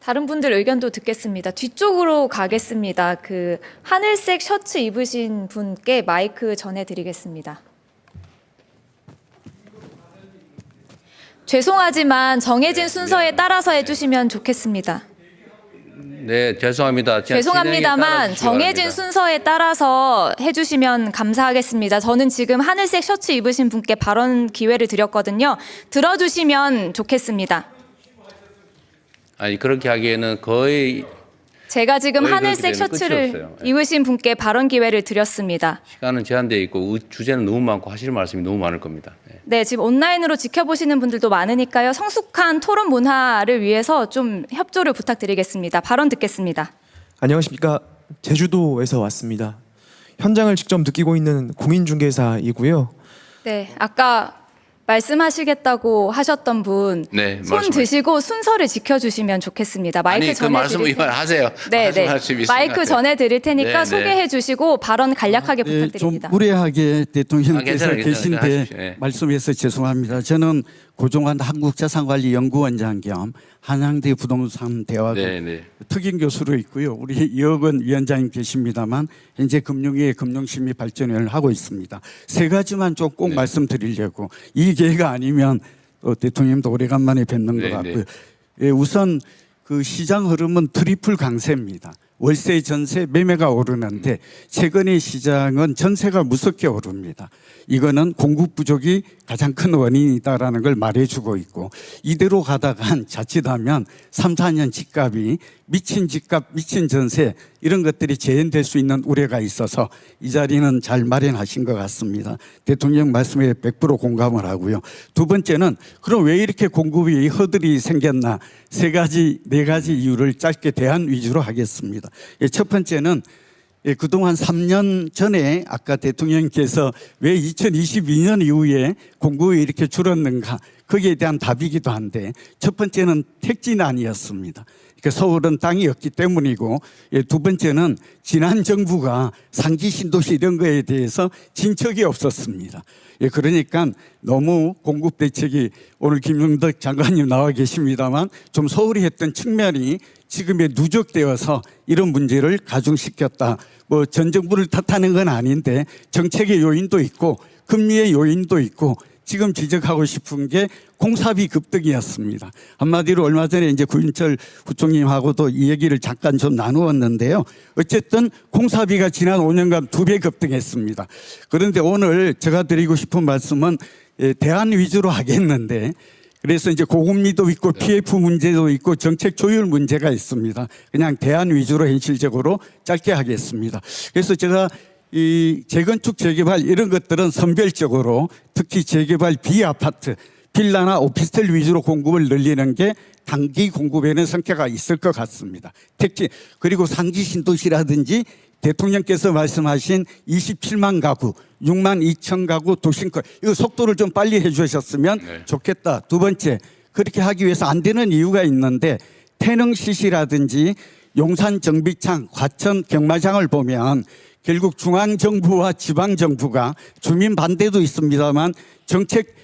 다른 분들 의견도 듣겠습니다. 뒤쪽으로 가겠습니다. 그 하늘색 셔츠 입으신 분께 마이크 전해드리겠습니다. 죄송하지만 정해진 순서에 따라서 해주시면 좋겠습니다. 네, 죄송합니다. 죄송합니다만 정해진 순서에 따라서 해주시면 감사하겠습니다. 저는 지금 하늘색 셔츠 입으신 분께 발언 기회를 드렸거든요. 들어주시면 좋겠습니다. 아니 그렇게 하기에는 거의 제가 지금 거의 하늘색 그렇게 되면 끝이 셔츠를 없어요. 네. 입으신 분께 발언 기회를 드렸습니다. 시간은 제한되어 있고 주제는 너무 많고 하실 말씀이 너무 많을 겁니다. 네. 네, 지금 온라인으로 지켜보시는 분들도 많으니까요. 성숙한 토론 문화를 위해서 좀 협조를 부탁드리겠습니다. 발언 듣겠습니다. 안녕하십니까. 제주도에서 왔습니다. 현장을 직접 느끼고 있는 공인중개사이고요. 네, 아까 말씀하시겠다고 하셨던 분 네, 손 말씀하세요. 드시고 순서를 지켜주시면 좋겠습니다. 마이크 아니 그 말씀 전해드릴 테니까. 하세요. 네, 네. 마이크 전해드릴 테니까 네, 네. 소개해주시고 발언 간략하게 좀 부탁드립니다. 무례하게 대통령께서 괜찮아요. 계신데 하십시오. 예. 말씀해서 죄송합니다. 저는 고종환 한국자산관리연구원장 겸 한양대 부동산대학원 네, 네. 특임 교수로 있고요. 우리 이억원 위원장님 계십니다만 현재 금융위의 금융심의발전위원회를 하고 있습니다. 세 가지만 좀 꼭 네. 말씀드리려고 이 기회가 아니면 또 대통령님도 오래간만에 뵙는 네, 것 같고요. 네. 예, 우선 그 시장 흐름은 트리플 강세입니다. 월세, 전세, 매매가 오르는데 최근의 시장은 전세가 무섭게 오릅니다. 이거는 공급 부족이 가장 큰 원인이다라는 걸 말해주고 있고 이대로 가다간 자칫하면 3, 4년 집값이 미친 집값, 미친 전세 이런 것들이 재현될 수 있는 우려가 있어서 이 자리는 잘 마련하신 것 같습니다. 대통령 말씀에 100% 공감을 하고요. 두 번째는 그럼 왜 이렇게 공급이 허들이 생겼나 세 가지, 네 가지 이유를 짧게 대안 위주로 하겠습니다. 첫 번째는 그동안 3년 전에 아까 대통령께서 왜 2022년 이후에 공급이 이렇게 줄었는가 거기에 대한 답이기도 한데 첫 번째는 택지난이었습니다. 그러니까 서울은 땅이 없기 때문이고 두 번째는 지난 정부가 상기 신도시 이런 거에 대해서 진척이 없었습니다. 그러니까 너무 공급 대책이 오늘 김용덕 장관님 나와 계십니다만 좀 소홀히 했던 측면이 지금에 누적되어서 이런 문제를 가중시켰다. 뭐 전 정부를 탓하는 건 아닌데 정책의 요인도 있고 금리의 요인도 있고 지금 지적하고 싶은 게 공사비 급등이었습니다. 한마디로 얼마 전에 이제 구인철 부총님하고도 이 얘기를 잠깐 좀 나누었는데요. 어쨌든 공사비가 지난 5년간 2배 급등했습니다. 그런데 오늘 제가 드리고 싶은 말씀은 대안 위주로 하겠는데 그래서 이제 고금리도 있고 PF 문제도 있고 정책 조율 문제가 있습니다. 그냥 대안 위주로 현실적으로 짧게 하겠습니다. 그래서 제가 이 재건축 재개발 이런 것들은 선별적으로 특히 재개발 비아파트 빌라나 오피스텔 위주로 공급을 늘리는 게 단기 공급에는 성과가 있을 것 같습니다. 특히 그리고 상기 신도시라든지 대통령께서 말씀하신 27만 가구, 6만 2천 가구 도심권 이거 속도를 좀 빨리 해 주셨으면 좋겠다. 두 번째 그렇게 하기 위해서 안 되는 이유가 있는데 태릉시시라든지 용산 정비창, 과천 경마장을 보면 결국 중앙정부와 지방정부가 주민 반대도 있습니다만 정책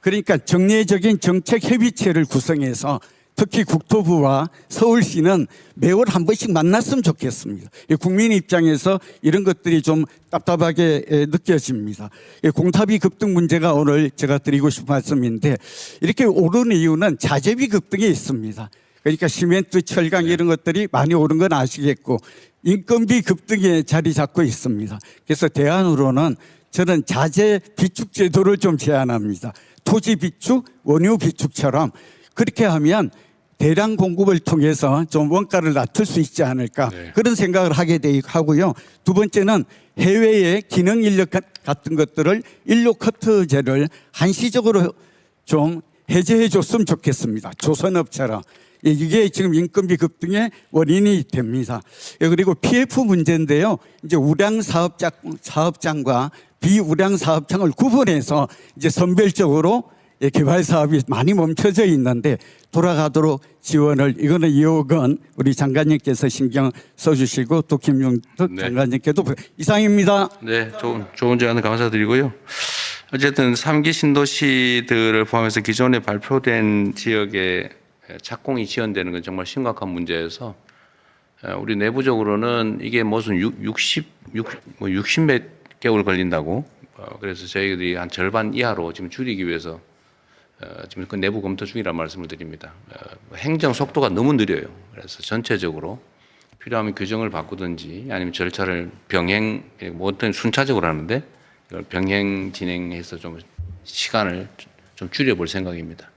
그러니까 정례적인 정책 협의체를 구성해서 특히 국토부와 서울시는 매월 한 번씩 만났으면 좋겠습니다. 국민 입장에서 이런 것들이 좀 답답하게 느껴집니다. 공사비 급등 문제가 오늘 제가 드리고 싶은 말씀인데 이렇게 오르는 이유는 자재비 급등이 있습니다. 그러니까 시멘트, 철강 이런 것들이 많이 오른 건 아시겠고 인건비 급등에 자리 잡고 있습니다. 그래서 대안으로는 저는 자재 비축 제도를 좀 제안합니다. 토지 비축, 원유 비축처럼 그렇게 하면 대량 공급을 통해서 좀 원가를 낮출 수 있지 않을까 그런 생각을 하게 하고요. 두 번째는 해외의 기능 인력 같은 것들을 인력 커트제를 한시적으로 좀 해제해 줬으면 좋겠습니다. 조선업처럼. 이게 지금 인건비 급등의 원인이 됩니다. 그리고 PF 문제인데요. 이제 우량 사업장과 비우량 사업장을 구분해서 이제 선별적으로 개발 사업이 많이 멈춰져 있는데 돌아가도록 지원을 이거는 2억 원 우리 장관님께서 신경 써주시고 또 김용덕 장관님께도 이상입니다. 네, 좋은 제안을 감사드리고요. 어쨌든 3기 신도시들을 포함해서 기존에 발표된 지역의 착공이 지연되는 건 정말 심각한 문제여서 우리 내부적으로는 이게 무슨 60몇 개월 걸린다고 그래서 저희들이 한 절반 이하로 지금 줄이기 위해서 지금 그 내부 검토 중이라는 말씀을 드립니다. 행정 속도가 너무 느려요. 그래서 전체적으로 필요하면 규정을 바꾸든지 아니면 절차를 병행, 뭐 어떤 순차적으로 하는데 이걸 병행 진행해서 좀 시간을 좀 줄여볼 생각입니다.